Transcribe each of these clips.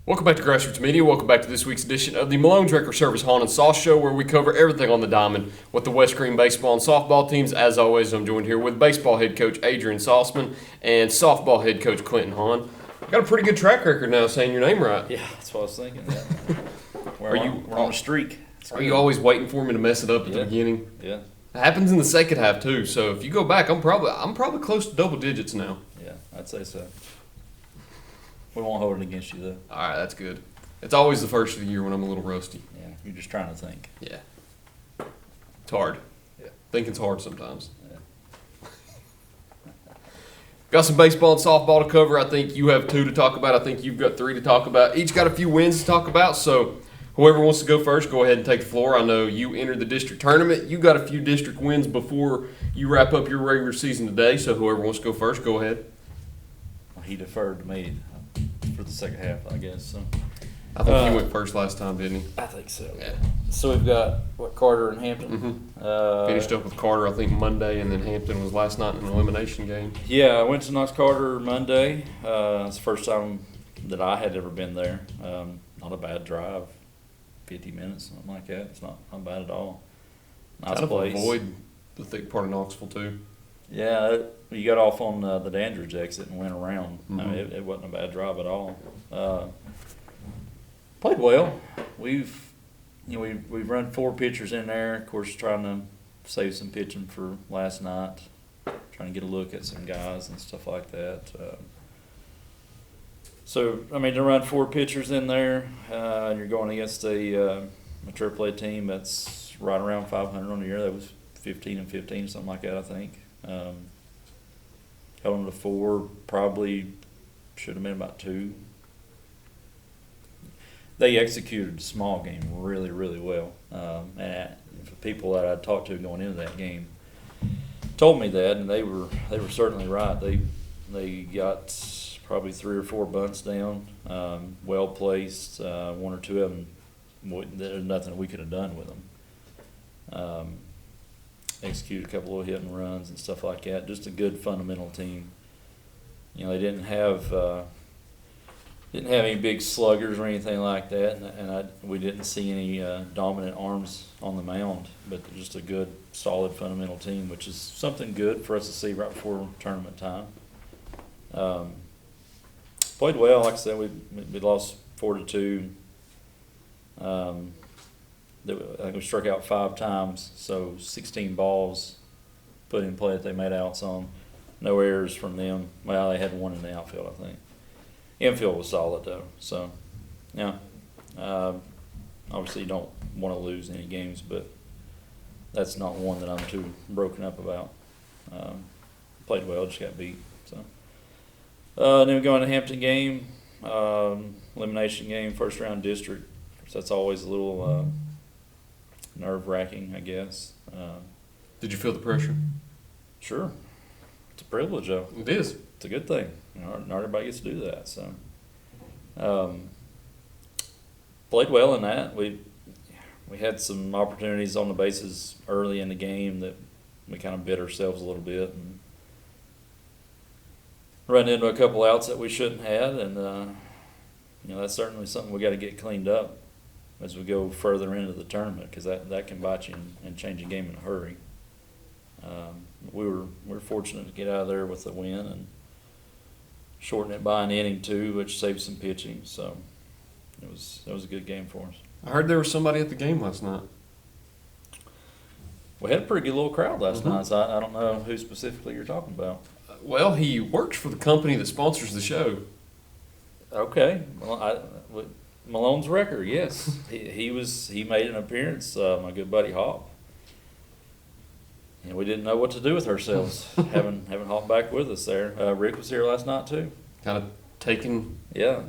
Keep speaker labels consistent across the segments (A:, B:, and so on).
A: Welcome back to Grassroots Media. Welcome back to this week's edition of the Malone Director Service Haun and Sauce Show, where we cover everything on the diamond with the West Greene baseball and softball teams. As always, I'm joined here with baseball head coach Adrian Sauceman and softball head coach Clinton Haun. Got a pretty good track record now saying your name right.
B: Yeah, that's what I was thinking. Yeah. We're on a streak.
A: Are you always waiting for me to mess it up at the beginning?
B: Yeah.
A: It happens in the second half too. So if you go back, I'm probably close to double digits now.
B: Yeah, I'd say so. We won't hold it against you though.
A: All right, that's good. It's always the first of the year when I'm a little rusty.
B: Yeah, you're just trying to think.
A: Yeah. It's hard.
B: Yeah.
A: Thinking's hard sometimes.
B: Yeah.
A: Got some baseball and softball to cover. I think you have 2 to talk about. I think you've got 3 to talk about. Each got a few wins to talk about. So whoever wants to go first, go ahead and take the floor. I know you entered the district tournament. You got a few district wins before you wrap up your regular season today. So whoever wants to go first, go ahead.
B: Well, he deferred to me for the second half, I guess. So
A: I think he went first last time, didn't he?
B: I think so.
A: Yeah.
B: So we've got Carter and Hampton.
A: Finished up with Carter, I think, Monday, and then Hampton was last night in an elimination game.
B: Yeah, I went to Knox Carter Monday. It's the first time that I had ever been there. Not a bad drive, 50 minutes, something like that. It's not bad at all. Nice
A: Kind of
B: place.
A: avoid the thick part of Knoxville too.
B: Yeah, you got off on the Dandridge exit and went around.
A: Mm-hmm.
B: I mean, it wasn't a bad drive at all. Played well. We've run 4 pitchers in there. Of course, trying to save some pitching for last night. Trying to get a look at some guys and stuff like that. So I mean, to run 4 pitchers in there, and you're going against a AAA team that's right around 500 on the year. That was 15-15, something like that, I think. Held them to 4, probably should have been about 2. They executed the small game really, really well. And the people that I talked to going into that game told me that, and they were certainly right. They got probably 3 or 4 bunts down, well placed. 1 or 2 of them, there's nothing we could have done with them. Executed a couple of hit and runs and stuff like that. Just a good fundamental team. You know, they didn't have any big sluggers or anything like that, and we didn't see any dominant arms on the mound. But just a good, solid fundamental team, which is something good for us to see right before tournament time. Played well, like I said. We lost 4-2. I think we struck out 5 times, so 16 balls put in play that they made outs on. No errors from them. Well, they had 1 in the outfield, I think. Infield was solid, though. So, yeah. Obviously, you don't want to lose any games, but that's not one that I'm too broken up about. Played well, just got beat. So, then we go into Hampton game, elimination game, first round district. So that's always a little nerve-wracking, I guess.
A: Did you feel the pressure?
B: Sure. It's a privilege, though.
A: It is.
B: It's a good thing. You know, not everybody gets to do that. So, played well in that. We had some opportunities on the bases early in the game that we kind of bit ourselves a little bit and run into a couple outs that we shouldn't have. And, you know, that's certainly something we got to get cleaned up as we go further into the tournament, because that can bite you and change a game in a hurry. We were fortunate to get out of there with a win and shorten it by an inning too, which saved some pitching. So it was a good game for us.
A: I heard there was somebody at the game last night.
B: We had a pretty good little crowd last
A: Mm-hmm.
B: night, so I don't know who specifically you're talking about.
A: Well, he works for the company that sponsors the show.
B: Okay, well, Malone's Wrecker, yes, he made an appearance. My good buddy Hop. And we didn't know what to do with ourselves, having Hop back with us there. Rick was here last night too.
A: Kind of taken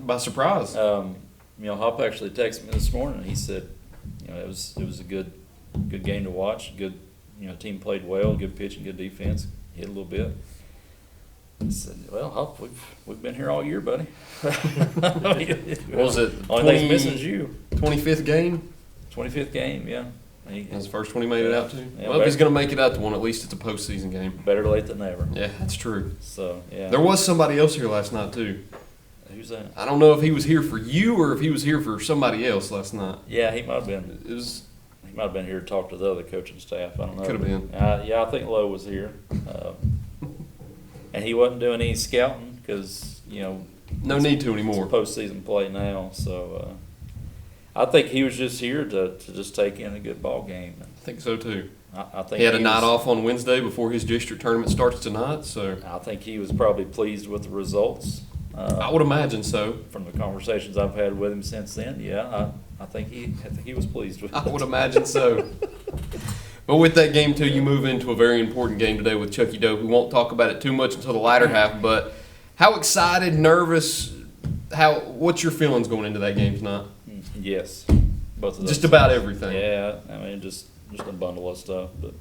A: by surprise.
B: You know, Hop actually texted me this morning. He said, you know, it was a good game to watch. Good, you know, team played well, good pitching, good defense, hit a little bit. I said, well, Hop, we've been here all year, buddy.
A: What was it?
B: Only thing's missing is you.
A: 25th game?
B: 25th game, yeah.
A: That's the first one he made it out to?
B: Yeah,
A: well, if he's going to make it out to one, at least it's a postseason game.
B: Better late than never.
A: Yeah, that's true.
B: So, yeah.
A: There was somebody else here last night, too.
B: Who's that?
A: I don't know if he was here for you or if he was here for somebody else last night.
B: Yeah, he might have been.
A: It was
B: He might have been here to talk to the other coaching staff. I don't know.
A: Could have been.
B: Yeah, I think Lowe was here, and he wasn't doing any scouting because
A: no need to anymore.
B: It's postseason play now, so I think he was just here to just take in a good ball game.
A: I think so too.
B: I think
A: He had a night off on Wednesday before his district tournament starts tonight, so
B: I think he was probably pleased with the results.
A: I would imagine so.
B: From the conversations I've had with him since then, yeah, I think he was pleased with it.
A: I would imagine so. But with that game too, you move into a very important game today with Chuckey-Doak. We won't talk about it too much until the latter half, but how excited, nervous, what's your feelings going into that game tonight?
B: Yes, both of those.
A: Just about everything.
B: Yeah, I mean just a bundle of stuff. But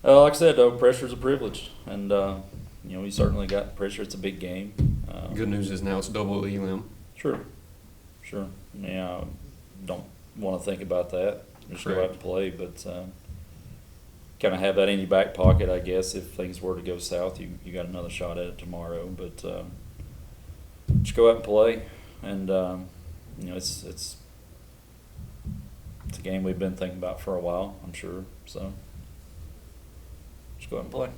B: like I said, though, pressure's a privilege, and we certainly got pressure. It's a big game.
A: Good news is now it's double elim.
B: Sure. Yeah, don't want to think about that. Just go out and play, but kind of have that in your back pocket, I guess. If things were to go south, you got another shot at it tomorrow. But just go out and play, and it's a game we've been thinking about for a while, I'm sure. So just go out and play.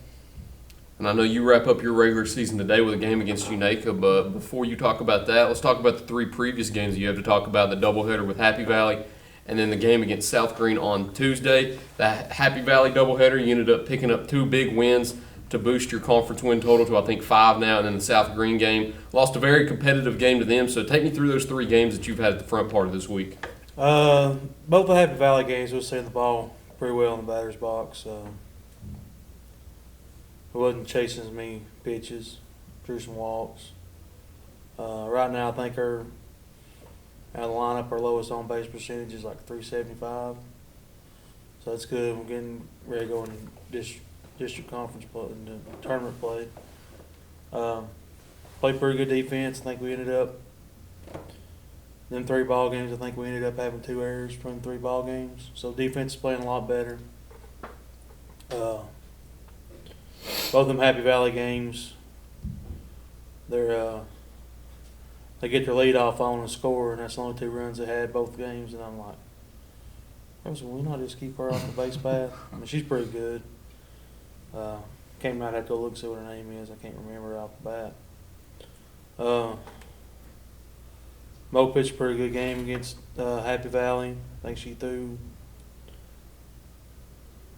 A: And I know you wrap up your regular season today with a game against Unaka, but before you talk about that, let's talk about the 3 previous games you have to talk about, the doubleheader with Happy Valley, and then the game against South Greene on Tuesday. The Happy Valley doubleheader, you ended up picking up 2 big wins to boost your conference win total to, I think, 5 now, and then the South Greene game. Lost a very competitive game to them, so take me through those 3 games that you've had at the front part of this week.
C: Both the Happy Valley games, we'll see the ball pretty well in the batter's box. We wasn't chasing as many pitches, drew some walks. Right now, I think out of the lineup, our lowest on base percentage is like 375. So that's good. We're getting ready to go in district conference play, in tournament play. Played pretty good defense. I think we ended up them 3 ball games. I think we ended up having 2 errors from 3 ball games. So defense is playing a lot better. Both of them Happy Valley games, they get their lead off on and score, and that's the only 2 runs they had both games. And I'm like, we not just keep her off the base path. I mean, she's pretty good. Might have to go look and see what her name is. I can't remember off the bat. Mo pitched a pretty good game against Happy Valley. I think she threw.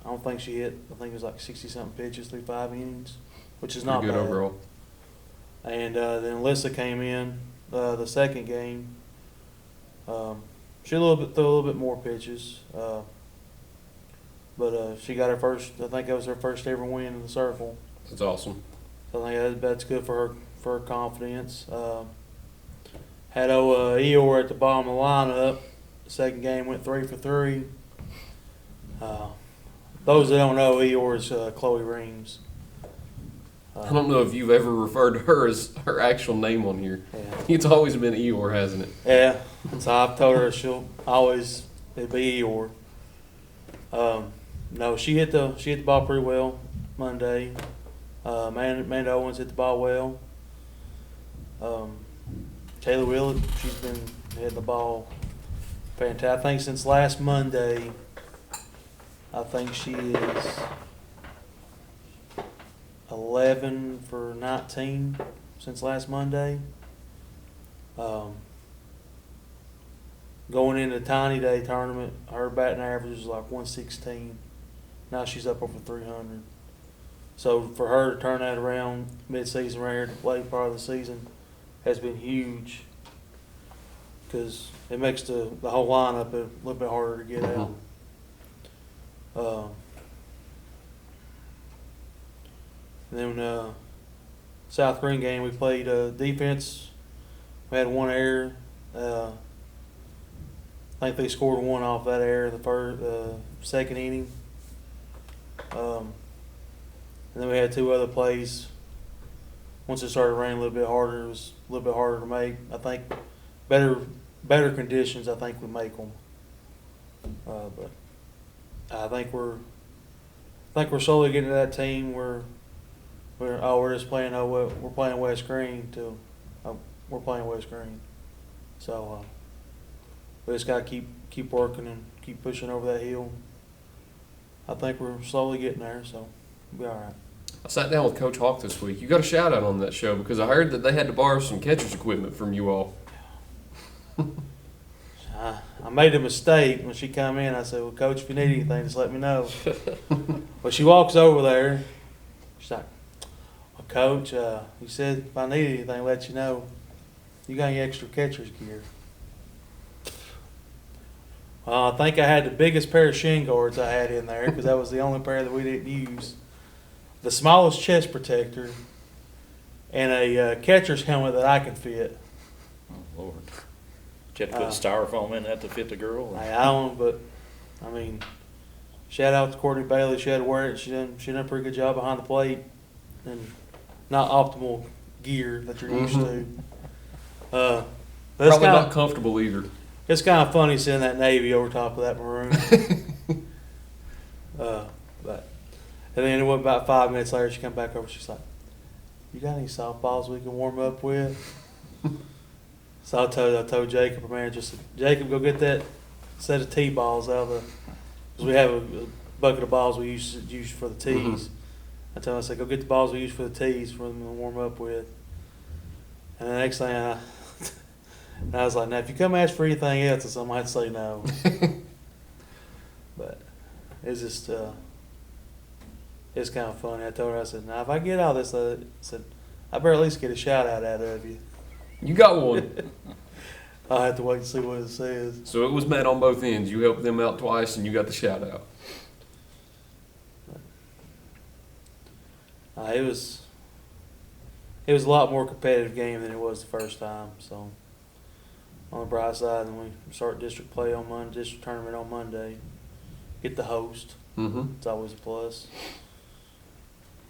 C: I don't think she hit. I think it was like 60-something pitches through 5 innings, which is not
A: Pretty good
C: bad.
A: overall.
C: And then Alyssa came in the second game. She threw a little bit more pitches, but she got her first. I think that was her first ever win in the circle.
A: That's awesome.
C: So I think that's good for her confidence. Had Eeyore at the bottom of the lineup. The second game went 3 for 3. Those that don't know, Eeyore is Chloe Reams.
A: I don't know if you've ever referred to her as her actual name on here.
C: Yeah.
A: It's always been Eeyore, hasn't it?
C: Yeah. So I've told her it'll be Eeyore. No, she hit the ball pretty well Monday. Amanda Owens hit the ball well. Taylor Willett, she's been hitting the ball fantastic. I think since last Monday, I think she is 11 for 19 since last Monday. Going into the Tiny Day tournament, her batting average was like 116. Now she's up over 300. So for her to turn that around mid-season right here to play part of the season has been huge, because it makes the whole lineup a little bit harder to get out. And then South Greene game, we played defense. We had 1 error. I think they scored 1 off that error the second inning. And then we had 2 other plays. Once it started raining a little bit harder, it was a little bit harder to make. I think better conditions, I think, would make them. But I think we're slowly getting to that team where we're just playing we're playing West Greene till we're playing West Greene. So we just got to keep working and keep pushing over that hill. I think we're slowly getting there, so we'll be all right.
A: I sat down with Coach Hawk this week. You got a shout out on that show because I heard that they had to borrow some catcher's equipment from you all.
C: I made a mistake when she come in. I said, "Well, Coach, if you need anything, just let me know." But she walks over there. She's like, "Well, Coach, you said if I need anything, let you know. You got any extra catcher's gear?" Well, I think I had the biggest pair of shin guards I had in there because that was the only pair that we didn't use. The smallest chest protector, and a catcher's helmet that I can fit.
B: Oh, Lord. Did you have to put styrofoam in that to fit the girl?
C: I don't, but I mean, shout out to Courtney Bailey. She had to wear it. She done a pretty good job behind the plate, and not optimal gear that you're used to.
A: Probably not comfortable either.
C: It's kind of funny seeing that navy over top of that maroon. But and then it went about 5 minutes later. She come back over. She's like, "You got any softballs we can warm up with?" So I told Jacob, our manager, "Jacob, go get that set of tee balls out of the, because we have a bucket of balls we use for the tees."
A: Mm-hmm.
C: I told him, I said, "Go get the balls we use for the tees for them to warm up with." And the next thing I was like, "Now if you come ask for anything else, I might say no." But it's just it's kind of funny. I told her, I said, "Now if I get all this, I said I better at least get a shout out of you."
A: You got one.
C: I'll have to wait and see what it says.
A: So it was met on both ends. You helped them out twice, and you got the shout out.
C: It was a lot more competitive game than it was the first time. So on the bright side, then we start district play on Monday, district tournament on Monday. Get the host.
A: Mm-hmm.
C: It's always a plus.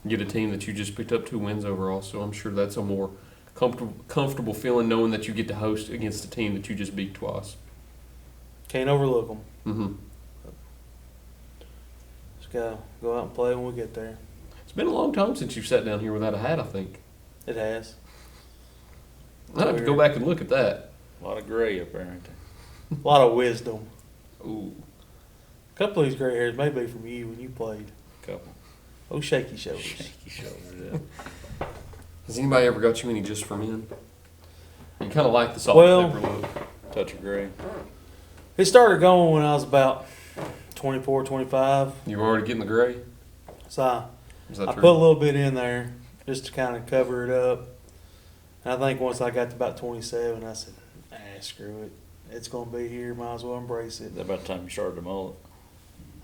A: Get a team that you just picked up 2 wins over also. I'm sure that's a more comfortable feeling knowing that you get to host against a team that you just beat twice.
C: Can't overlook them.
A: Mm-hmm.
C: Just gotta go out and play when we get there.
A: It's been a long time since you've sat down here without a hat, I think.
C: It has.
A: I'd have to go back and look at that.
B: A lot of gray up there, ain't there?
C: A lot of wisdom.
A: Ooh.
C: A couple of these gray hairs may be from you when you played.
B: Couple.
C: Oh, shaky shoulders.
B: Shaky shoulders, yeah.
A: Has anybody ever got you any just for men? You kind of like the salt and pepper look.
B: Touch of gray.
C: It started going when I was about 24, 25.
A: You were already getting the gray?
C: So
A: Is that
C: I
A: true?
C: put a little bit in there just to kind of cover it up. And I think once I got to about 27, I said, screw it. It's going to be here. Might as well embrace it.
B: Is that about the time you started the mullet?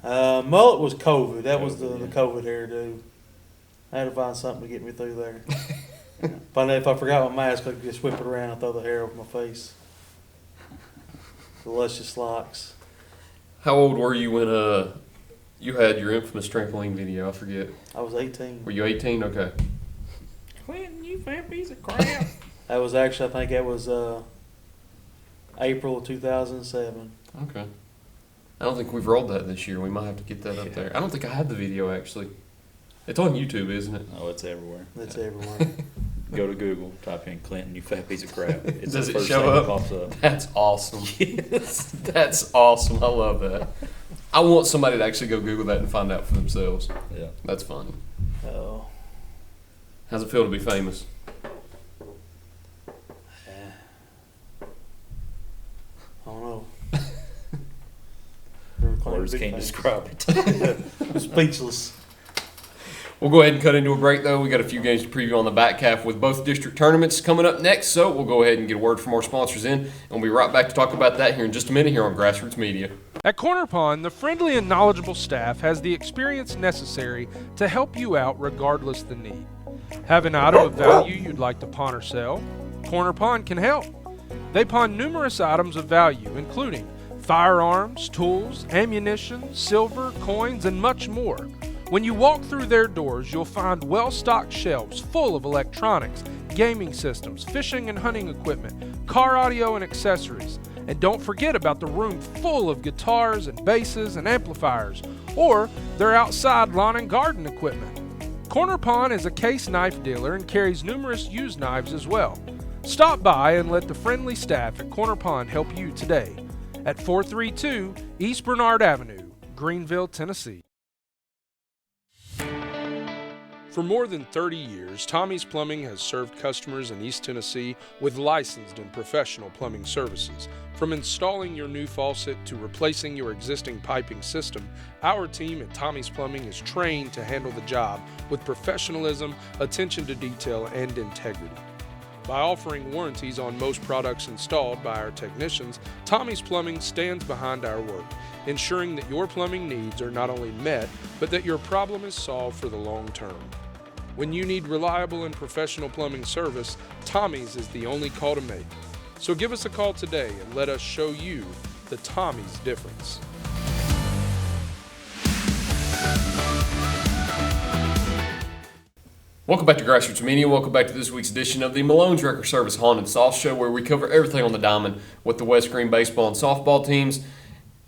C: Mullet was COVID. That was the
B: COVID, yeah.
C: COVID hairdo. I had to find something to get me through there. If I forgot my mask, I could just whip it around and throw the hair over my face. The luscious locks.
A: How old were you when you had your infamous trampoline video? I forget.
C: I was 18.
A: Were you 18? Okay.
B: Quentin, you fat piece of crap.
C: That was actually, I think that was April of 2007.
A: Okay. I don't think we've rolled that this year. We might have to get that up there. I don't think I have the video, actually. It's on YouTube, isn't it?
B: Oh, it's everywhere.
C: It's everywhere.
B: Go to Google, type in Clinton, you fat piece of crap. It's
A: Does
B: the
A: it
B: first
A: show
B: thing
A: up?
B: that pops up.
A: That's awesome.
B: Yes.
A: That's awesome. I love that. I want somebody to actually go Google that and find out for themselves.
B: Yeah.
A: That's funny.
C: Oh.
A: How's it feel to be famous?
C: I don't know.
B: Words can't describe it.
C: I'm speechless.
A: We'll go ahead and cut into a break, though. We got a few games to preview on the back half with both district tournaments coming up next, so we'll go ahead and get a word from our sponsors in, and we'll be right back to talk about that here in just a minute here on Grassroots Media.
D: At Corner Pawn, the friendly and knowledgeable staff has the experience necessary to help you out regardless the need. Have an item of value you'd like to pawn or sell? Corner Pawn can help. They pawn numerous items of value, including firearms, tools, ammunition, silver, coins, and much more. When you walk through their doors, you'll find well-stocked shelves full of electronics, gaming systems, fishing and hunting equipment, car audio and accessories. And don't forget about the room full of guitars and basses and amplifiers, or their outside lawn and garden equipment. Corner Pawn is a case knife dealer and carries numerous used knives as well. Stop by and let the friendly staff at Corner Pond help you today at 432 East Bernard Avenue, Greenville, Tennessee. For more than 30 years, Tommy's Plumbing has served customers in East Tennessee with licensed and professional plumbing services. From installing your new faucet to replacing your existing piping system, our team at Tommy's Plumbing is trained to handle the job with professionalism, attention to detail, and integrity. By offering warranties on most products installed by our technicians, Tommy's Plumbing stands behind our work, ensuring that your plumbing needs are not only met, but that your problem is solved for the long term. When you need reliable and professional plumbing service, Tommy's is the only call to make. So give us a call today and let us show you the Tommy's difference.
A: Welcome back to Grassroots Media. Welcome back to this week's edition of the Malone's Wrecker Service Haun and Sauce Show, where we cover everything on the diamond with the West Greene baseball and softball teams.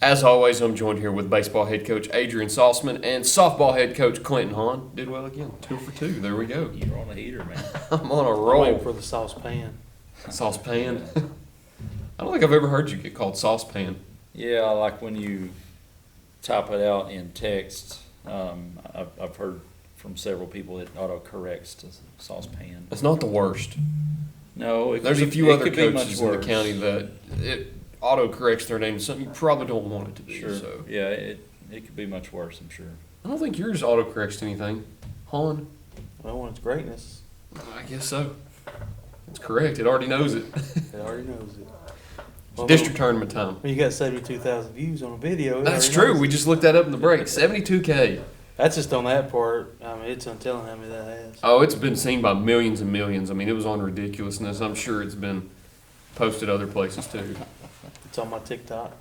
A: As always, I'm joined here with baseball head coach Adrian Sauceman and softball head coach Clinton Haun. Did well again, 2 for 2. There we go.
B: You're on a heater, man.
A: I'm on a
C: I'm
A: roll.
C: waiting for the saucepan.
A: Saucepan. I don't think I've ever heard you get called saucepan.
B: Yeah, like when you type it out in text, I've heard from several people it auto-corrects to saucepan.
A: It's not the worst.
B: No,
A: There's a few other coaches in the county that it auto-corrects their name to something you probably don't want it to be.
B: Sure.
A: So.
B: Yeah, it could be much worse, I'm sure.
A: I don't think yours auto-corrects to anything. Haun?
C: Well, when it's greatness,
A: I guess so. It's correct. It already knows it.
C: it already knows it. Well,
A: District tournament time.
C: When you got 72,000 views on a video.
A: That's
C: it already
A: true.
C: knows
A: We
C: it.
A: just looked that up in the break. 72K.
C: That's just on that part. I mean, it's untelling how many that has.
A: Oh, it's been seen by millions and millions. I mean, it was on ridiculousness. I'm sure it's been posted other places too.
C: It's on my TikTok.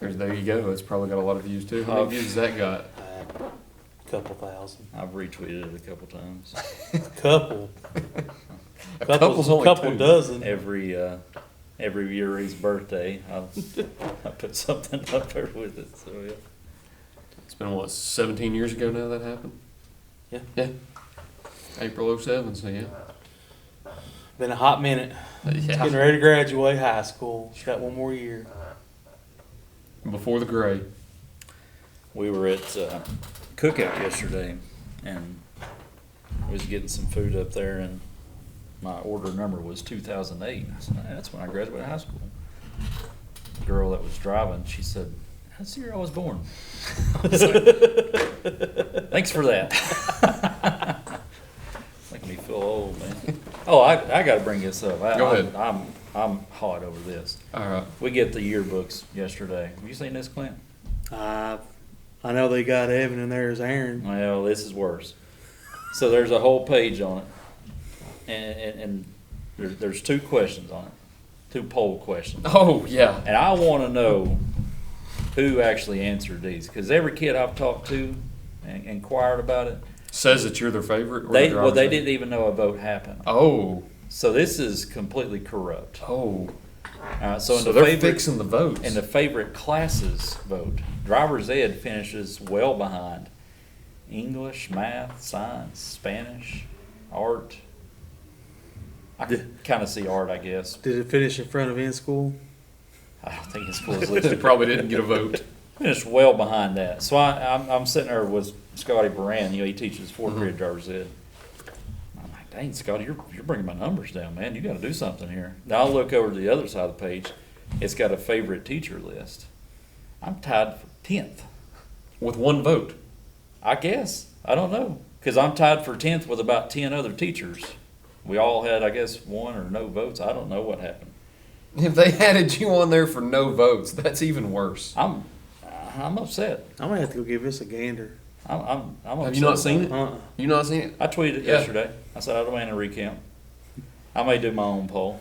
A: There you go. It's probably got a lot of views too. How many views has that got?
C: A couple thousand.
B: I've retweeted it a couple times.
C: Couple.
A: A couple's only
C: couple
A: 2.
C: dozen.
B: Every Yuri's birthday, I put something up there with it. So yeah.
A: It's been, what, 17 years ago now that happened?
C: Yeah.
A: Yeah. April 07, so yeah.
C: Been a hot minute.
A: Yeah.
C: Getting ready to graduate high school. Got one more year.
A: Before the gray.
B: We were at cookout yesterday, and I was getting some food up there, and my order number was 2008. I said, that's when I graduated high school. The girl that was driving, she said, that's the year I was born. I was like, thanks for that. Making me feel old, man. Oh, I got to bring this up.
A: Go ahead.
B: I'm hot over this.
A: All right.
B: We get the yearbooks yesterday. Have you seen this, Clint?
C: I know they got Evan in there as Aaron.
B: Well, this is worse. So there's a whole page on it, and there's 2 questions on it, 2 poll questions.
A: Oh, yeah.
B: And I want to know who actually answered these, because every kid I've talked to and inquired about it,
A: Says that you're their favorite? Or
B: they
A: the driver's
B: didn't even know a vote happened.
A: Oh.
B: So this is completely corrupt.
A: Oh.
B: So in the
A: they're
B: favorite,
A: fixing the votes.
B: in the favorite classes vote, driver's ed finishes well behind English, math, science, Spanish, art. I kind of see art, I guess.
C: Did it finish in front of in school?
B: I don't think his school is
A: They
B: listed.
A: probably didn't get a vote.
B: Finished well behind that. So I'm sitting there with Scotty Baran. He teaches 4th grade driver's ed. I'm like, dang, Scotty, you're bringing my numbers down, man. You got to do something here. Now I'll look over to the other side of the page. It's got a favorite teacher list. I'm tied for 10th.
A: With 1 vote.
B: I guess. I don't know. Because I'm tied for 10th with about 10 other teachers. We all had, I guess, 1 or no votes. I don't know what happened.
A: If they added you on there for no votes, that's even worse.
B: I'm upset.
C: I'm gonna have to go give this a gander.
B: I'm upset.
A: Have you not seen it?
C: Uh-uh.
A: You not seen it?
B: I tweeted it
A: Yeah.
B: yesterday. I said I demand a recount. I may do my own poll.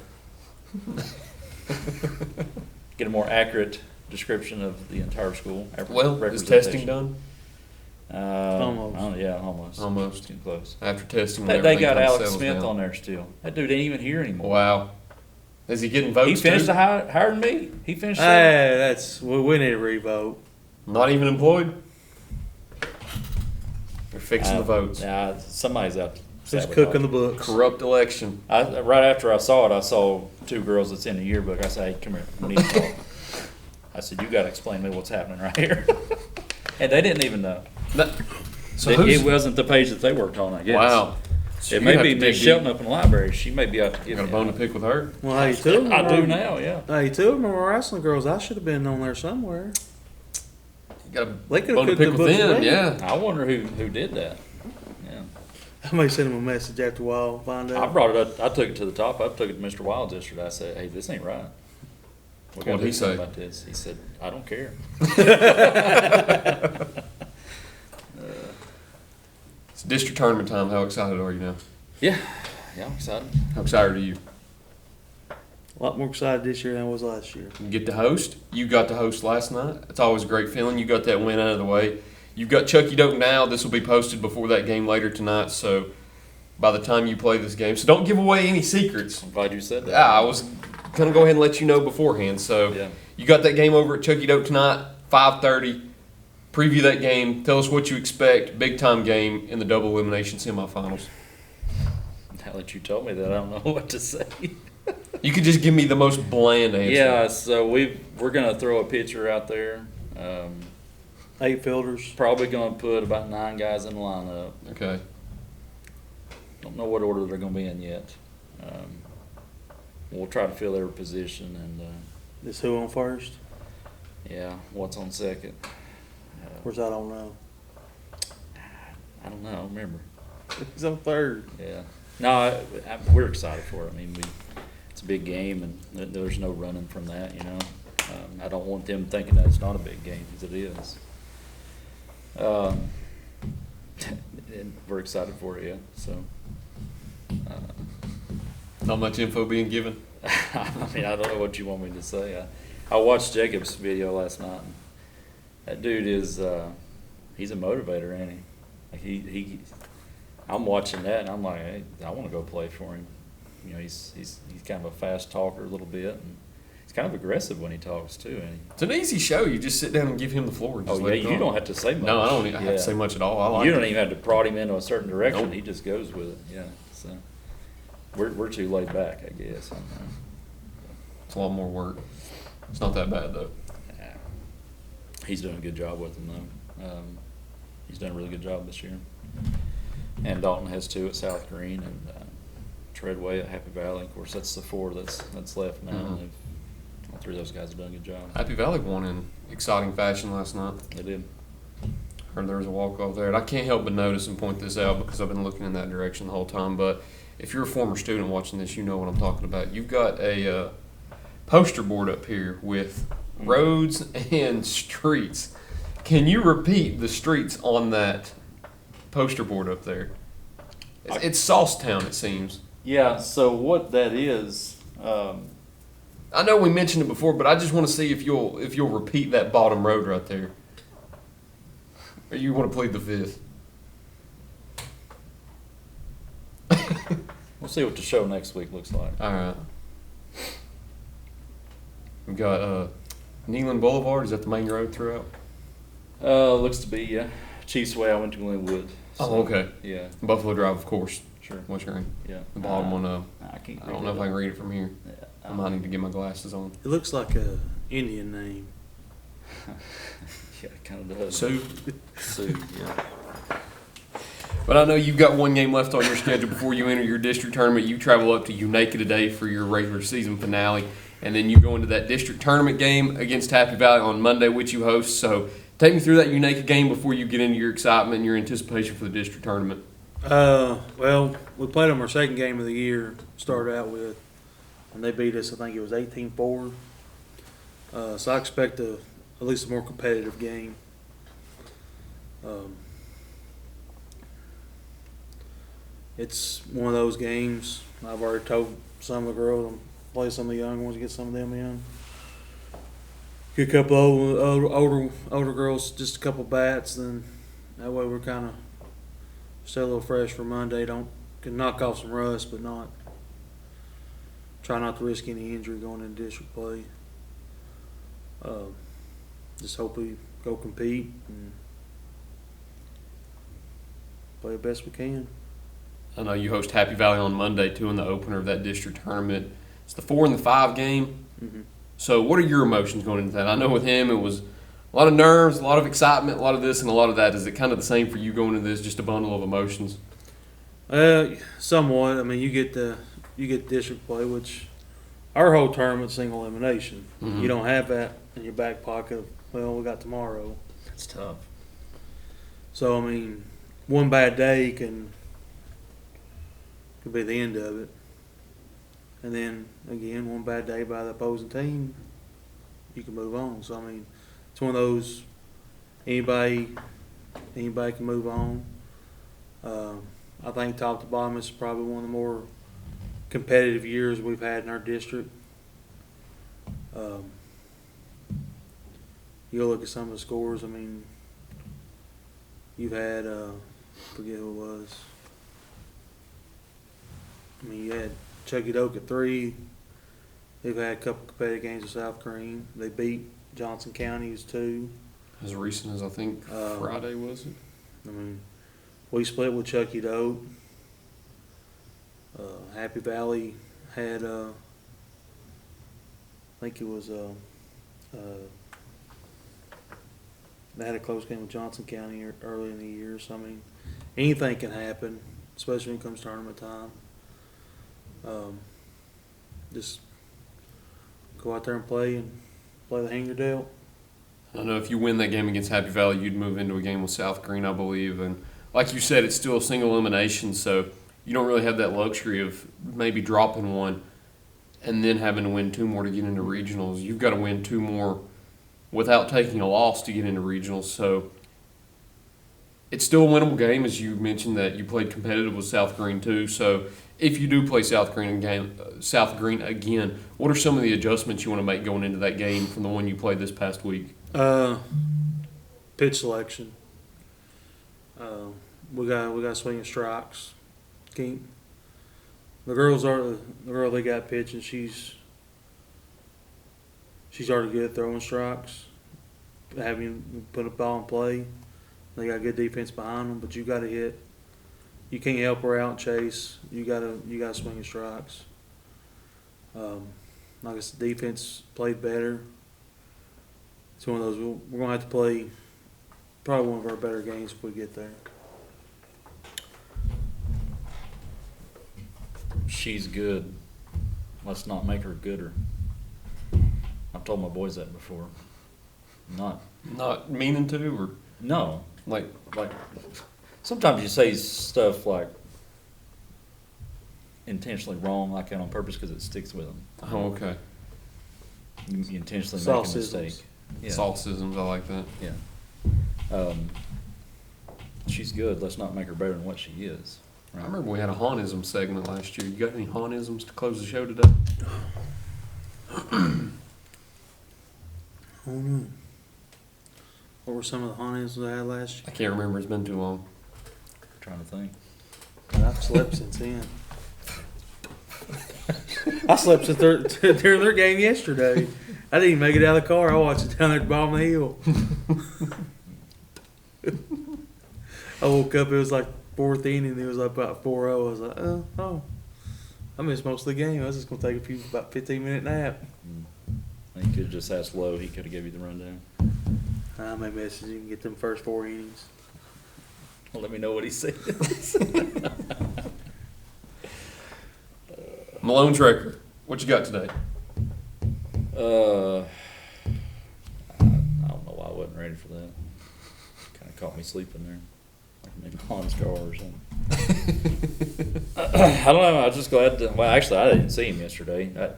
B: Get a more accurate description of the entire school.
A: Well, is testing done?
C: Almost.
B: Yeah, almost.
A: Almost.
B: Too close.
A: After testing,
B: They
A: everything
B: got
A: kinda
B: Alex
A: settles
B: Smith
A: down.
B: on there still. That dude ain't even here anymore.
A: Wow. Is he getting votes
B: He finished
A: too?
B: higher than me. He finished.
C: Hey, we need a revote.
A: Not even employed? They're fixing the votes.
B: Somebody's out
C: Just cooking the books.
A: Corrupt election.
B: Right after I saw it, I saw 2 girls that's in the yearbook. I said, "Hey, come here, we need to talk." I said, "You got to explain to me what's happening right here." And they didn't even know.
A: So
B: It wasn't the page that they worked on, I guess.
A: Wow. So
B: It
A: you
B: may
A: have
B: be
A: to
B: Miss
A: dig
B: Shelton
A: deep.
B: up in the library. She may be out to
A: You
B: give
A: got a
B: me
A: bone to pick with her?
C: Well, hey, too.
B: I do now, yeah.
C: Hey, too. Remember wrestling girls? I should have been on there somewhere.
A: You got a
C: They could've
A: bone to
C: cooked
A: pick
C: the
A: with
C: books
A: them,
C: with me.
A: yeah.
B: I wonder who did that. Yeah.
C: I may send him a message after a while, find
B: I
C: out.
B: brought it up. I took it to the top. I took it to Mr. Wilds yesterday. I said, "Hey, this ain't right. We gotta
A: What'd he
B: do something
A: say?
B: about this." He said, "I don't care."
A: It's district tournament time. How excited are you now?
B: Yeah, I'm excited.
A: How excited are you?
C: A lot more excited this year than I was last year.
A: You get to host. You got to host last night. It's always a great feeling. You got that win out of the way. You've got Chuckey-Doak now. This will be posted before that game later tonight. So by the time you play this game, so don't give away any secrets.
B: I'm glad you said that.
A: I was gonna go ahead and let you know beforehand. So
B: Yeah.
A: you got that game over at Chuckey-Doak tonight, 5:30. Preview that game. Tell us what you expect. Big time game in the double elimination semifinals.
B: Now that you told me that, I don't know what to say.
A: You could just give me the most bland answer.
B: Yeah, so we're gonna throw a pitcher out there.
C: 8 fielders.
B: Probably gonna put about 9 guys in the lineup.
A: Okay.
B: Don't know what order they're gonna be in yet. We'll try to fill every position, and
C: Is who on first?
B: yeah, what's on second?
C: Of course, I don't know.
B: I don't know. I don't remember.
C: He's on third.
B: Yeah. No, we're excited for it. I mean, it's a big game, and there's no running from that. You know, I don't want them thinking that it's not a big game, because it is. And we're excited for it, yeah. So.
A: Not much info being given.
B: I mean, I don't know what you want me to say. I watched Jacob's video last night. And that dude is, he's a motivator, ain't he? Like I'm watching that, and I'm like, hey, I want to go play for him. You know, he's kind of a fast talker a little bit, and he's kind of aggressive when he talks too. And
A: It's an easy show. You just sit down and give him the floor. And just
B: oh
A: let
B: yeah,
A: it
B: you
A: go.
B: don't have to say much.
A: No, I don't have
B: Yeah.
A: to say much at all. I like
B: You
A: it.
B: don't even have to prod him into a certain direction.
A: Nope.
B: He just goes with it. Yeah. So we're too laid back, I guess.
A: It's a lot more work. It's not that bad, though.
B: Yeah. He's doing a good job with them, though. He's done a really good job this year. And Dalton has 2 at South Greene, and Treadway at Happy Valley. Of course, that's the 4 that's left now.
A: Mhm.
B: And all 3 of those guys have done a good job.
A: Happy Valley won in exciting fashion last night.
B: They did.
A: Heard there was a walk-off there. And I can't help but notice and point this out because I've been looking in that direction the whole time. But if you're a former student watching this, you know what I'm talking about. You've got a poster board up here with roads and streets. Can you repeat the streets on that poster board up there? It's Saucetown, it seems.
B: Yeah, so what that is,
A: I know we mentioned it before, but I just want to see if you'll repeat that bottom road right there. Or you want to plead the fifth?
B: we'll see what the show next week looks like.
A: All right. We've got Neyland Boulevard. Is that the main road throughout?
B: Looks to be, yeah. Chiefs Way, I went to Glenwood.
A: Oh, okay.
B: Yeah,
A: Buffalo Drive, of course.
B: sure.
A: West Greene.
B: Yeah.
A: The bottom one.
B: I can't.
A: I don't know if I can read it from here.
B: Yeah,
A: I might need to get my glasses on.
C: It looks like a Indian name.
B: Yeah, it kind of does.
A: Sue.
B: Sue, yeah.
A: But I know you've got one game left on your schedule before you enter your district tournament. You travel up to Unaka today for your regular season finale, and then you go into that district tournament game against Happy Valley on Monday, which you host. So take me through that Unaka game before you get into your excitement and your anticipation for the district tournament.
C: Well, we played them our second game of the year, started out with, and they beat us, I think it was 18-4. So I expect at least a more competitive game. It's one of those games, I've already told some of the girls to play some of the young ones, get some of them in. Get a couple of older girls, just a couple bats, then that way we're kind of still a little fresh for Monday. Can knock off some rust, but try not to risk any injury going into district play. Just hope we go compete and play the best we can.
A: I know you host Happy Valley on Monday, too, in the opener of that district tournament. It's the 4 and the 5 game.
C: Mm-hmm.
A: So what are your emotions going into that? I know with him it was a lot of nerves, a lot of excitement, a lot of this and a lot of that. Is it kind of the same for you going into this, just a bundle of emotions?
C: Somewhat. I mean, you get district play, which our whole tournament's single elimination.
A: Mhm.
C: You don't have that in your back pocket. Well, we got tomorrow.
B: It's tough.
C: So I mean, one bad day could be the end of it. And then again, one bad day by the opposing team, you can move on. So I mean, it's one of those anybody can move on. I think top to bottom is probably one of the more competitive years we've had in our district. You look at some of the scores. I mean, you've had forget who it was. I mean, you had Chuckey-Doak at 3. They've had a couple competitive games with South Greene. They beat Johnson County as 2.
A: As recent as I think Friday, was it?
C: I mean, we split with Chuckey-Doak. Happy Valley had, I think it was, they had a close game with Johnson County early in the year. So, I mean, anything can happen, especially when it comes tournament time. Just go out there and play the hand you're dealt.
A: I know if you win that game against Happy Valley, you'd move into a game with South Greene, I believe. And like you said, it's still a single elimination, so you don't really have that luxury of maybe dropping one and then having to win 2 more to get into regionals. You've got to win 2 more without taking a loss to get into regionals. So it's still a winnable game, as you mentioned that you played competitive with South Greene too. So if you do play South Greene again, what are some of the adjustments you want to make going into that game from the one you played this past week?
C: Pitch selection. We got swinging strikes. The girl they got pitching. She's already good at throwing strikes. Having put a ball in play, they got good defense behind them. But you got to hit. You can't help her out and chase. You gotta swing your strikes. Like I said, defense played better. It's one of those we're gonna have to play probably one of our better games if we get there.
B: She's good. Let's not make her gooder. I've told my boys that before.
A: Not meaning to, or
B: No.
A: like
B: Sometimes you say stuff like intentionally wrong, like that on purpose because it sticks with them.
A: oh, okay.
B: You intentionally make a
C: Solecisms.
B: mistake. Yeah.
A: Solecisms, I like that.
B: Yeah. She's good. Let's not make her better than what she is.
A: I remember we had a Haunism segment last year. You got any Haunisms to close the show today?
C: Oh no. What were some of the Haunisms I had last
A: I can't remember. It's been too long.
B: Trying to think.
C: year? I've slept since then. I slept since during their game yesterday. I didn't even make it out of the car. I watched it down there at the bottom of the hill. I woke up, it was like 4th inning, it was like about 4-0. I was like, oh. I missed most of the game. I was just going to take about 15-minute nap.
B: You could have just asked Lowe. He could have gave you the rundown.
C: I may message you and get them first 4 innings.
B: Well, let me know what he says.
A: Malone Trekker, what you got today?
B: I don't know why I wasn't ready for that. Kind of caught me sleeping there. Like maybe Haun's car or something. I don't know. I was just glad to. Well, actually, I didn't see him yesterday.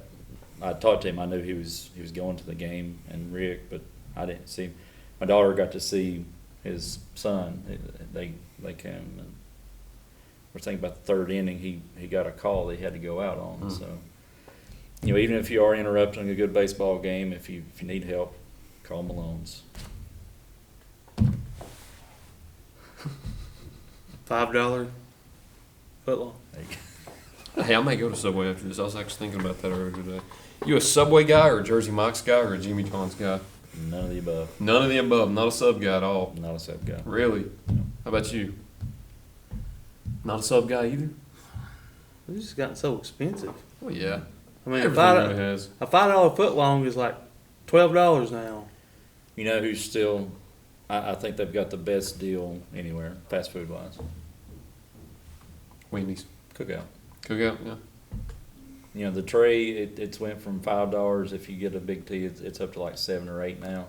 B: I talked to him. I knew he was going to the game, and Rick, but I didn't see him. My daughter got to see his son. They came and we're thinking about the 3rd inning. He got a call that he had to go out on. So, even if you are interrupting a good baseball game, if you need help, call Malone's.
C: $5 footlong.
A: Hey, I may go to Subway after this. I was actually thinking about that earlier today. You a Subway guy or a Jersey Mike's guy or a Jimmy John's guy?
B: None of the above.
A: None of the above. Not a sub guy at all.
B: Not a sub guy.
A: Really? How about you? Not a sub guy either?
C: It's just gotten so expensive.
A: Well, yeah.
C: I mean,
A: Everything really has.
C: a $5 foot long is like $12 now.
B: You know who's still? I think they've got the best deal anywhere, fast food wise.
A: Wendy's.
B: Cookout.
A: Cookout, yeah.
B: You know the tray. It's went from $5 if you get a big tea. It's up to like $7 or $8 now.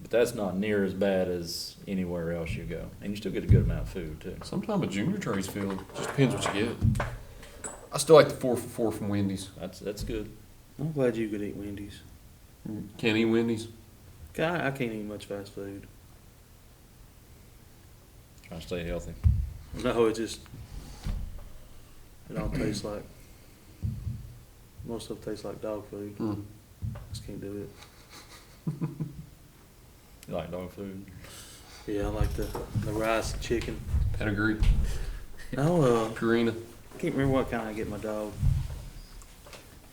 B: But that's not near as bad as anywhere else you go, and you still get a good amount of food too.
A: Sometimes a junior tray's filled. Just depends what you get. I still like the 4 for $4 from Wendy's.
B: That's good.
C: I'm glad you could eat Wendy's.
A: Can't eat Wendy's.
C: I can't eat much fast food.
B: Trying to stay healthy.
C: No, it all tastes like, most of it tastes like dog food.
A: Mm.
C: Just can't do it.
B: You like dog food?
C: Yeah, I like the rice and chicken.
A: Pedigree.
C: No,
A: Purina.
C: I can't remember what kind I get my dog.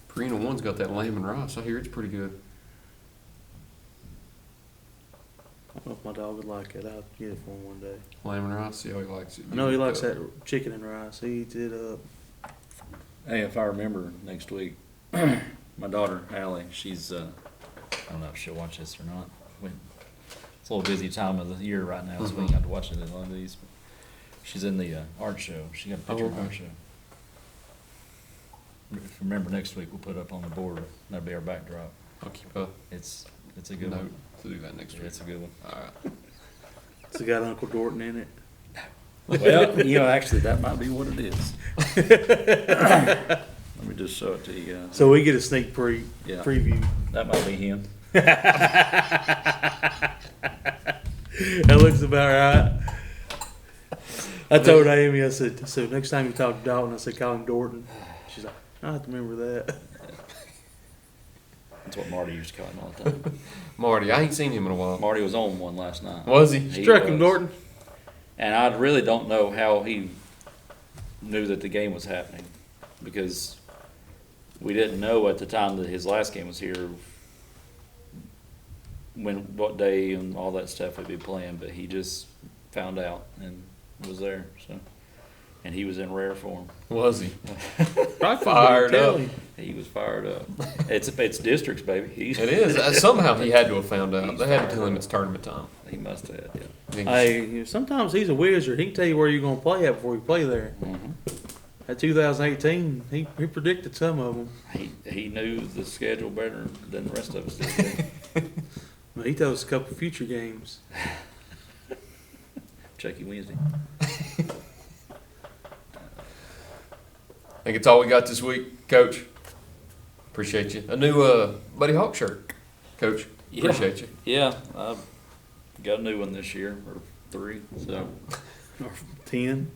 A: Purina 1's got that lamb and rice. I hear it's pretty good.
C: I don't know if my dog would like it. I'll get it for him one day.
A: Lamb and rice. See how he likes it.
C: I know he likes that chicken and rice. He eats it up.
B: Hey, if I remember next week, my daughter Allie, she's I don't know if she'll watch this or not. It's a little busy time of the year right now, so we ain't got to watch it in one of these. But she's in the art show. She got a picture of the art show. If you remember next week, we'll put up on the board. That'll be our backdrop.
A: I'll keep a
B: It's a good
A: note
B: one.
A: to do that next week.
B: It's a good one.
A: All right.
C: It's got Uncle Dorton in it.
B: Well, actually, that might be what it is. Let me just show it to you guys.
C: So we get a sneak
B: Yeah.
C: preview.
B: That might be him.
C: That looks about right. I told Amy, I said, so next time you talk to Dalton, I said, call him Dorton. She's like, I have to remember that.
B: That's what Marty used to call him all the time.
A: Marty, I ain't seen him in a while.
B: Marty was on one last night.
A: Was he?
B: He
C: Struck him,
B: was.
C: Dorton.
B: And I really don't know how he knew that the game was happening, because we didn't know at the time that his last game was here what day and all that stuff would be playing, but he just found out and was there. So, and he was in rare form.
A: Was he?
C: Probably
A: Fired up.
B: He was fired up. It's districts, baby.
A: It is. Somehow he had to have found out. They had to tell him it's tournament time.
B: He must have. Yeah.
C: Hey, sometimes he's a wizard. He can tell you where you're going to play at before you play there.
B: Mm-hmm.
C: At 2018, he predicted some of them.
B: He knew the schedule better than the rest of us did.
C: But he told us a couple future games.
B: Chucky Wednesday.
A: I think it's all we got this week, Coach. Appreciate you. A new Buddy Hawk shirt, Coach. Appreciate you.
B: Yeah, I got a new one this year, or 3. So,
C: Or 10.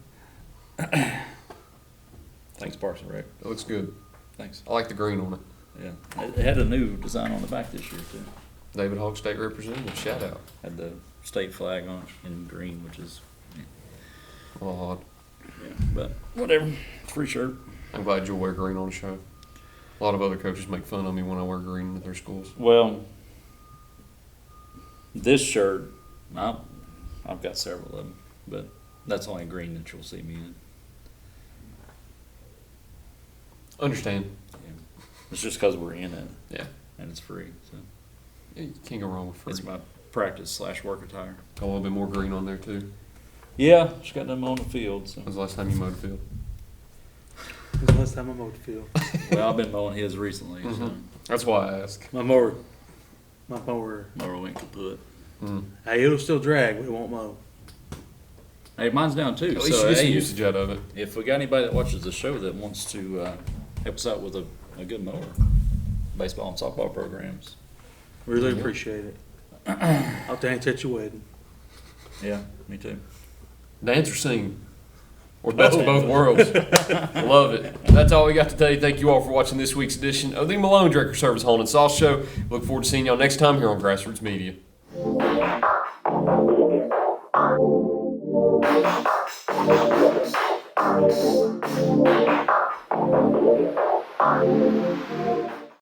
B: thanks, Parks and Rec.
A: It looks good.
B: Thanks.
A: I like the green on it.
B: Yeah, it had a new design on the back this year too.
A: David Hawk State representative. Shout out.
B: Had the state flag on it in green, which is
A: Odd.
B: yeah, but whatever. It's a free shirt.
A: I'm glad you'll wear green on the show. A lot of other coaches make fun of me when I wear green at their schools.
B: Well, this shirt, I've got several of them, but that's only green that you'll see me in.
A: Understand.
B: Yeah. It's just because we're in it.
A: Yeah.
B: And it's free, so
A: Yeah, you can't go wrong with free.
B: it's my practice/work attire.
A: Got a little bit more green on there too.
B: Yeah, just got them on the field. So.
A: When's the last time you mowed the field?
C: It was the last time I mowed the field.
B: Well, I've been mowing his recently, so
A: Mhm. That's why I ask.
C: My mower,
B: mower went kaput.
A: Mm.
C: hey, it'll still drag, but it won't mow.
B: Hey, mine's down too.
A: At least
B: So
A: you get some
B: hey,
A: usage out of it.
B: if we got anybody that watches the show that wants to help us out with a good mower, baseball and softball programs.
C: Really
A: Yeah.
C: appreciate it. I'll dance at your wedding.
B: Yeah, me too.
A: Dance or sing. Or best of both worlds. Love it. That's all we got today. Thank you all for watching this week's edition of the Malone Drecker Service Haun and Sauce Show. Look forward to seeing y'all next time here on Grassroots Media.
E: Thank you.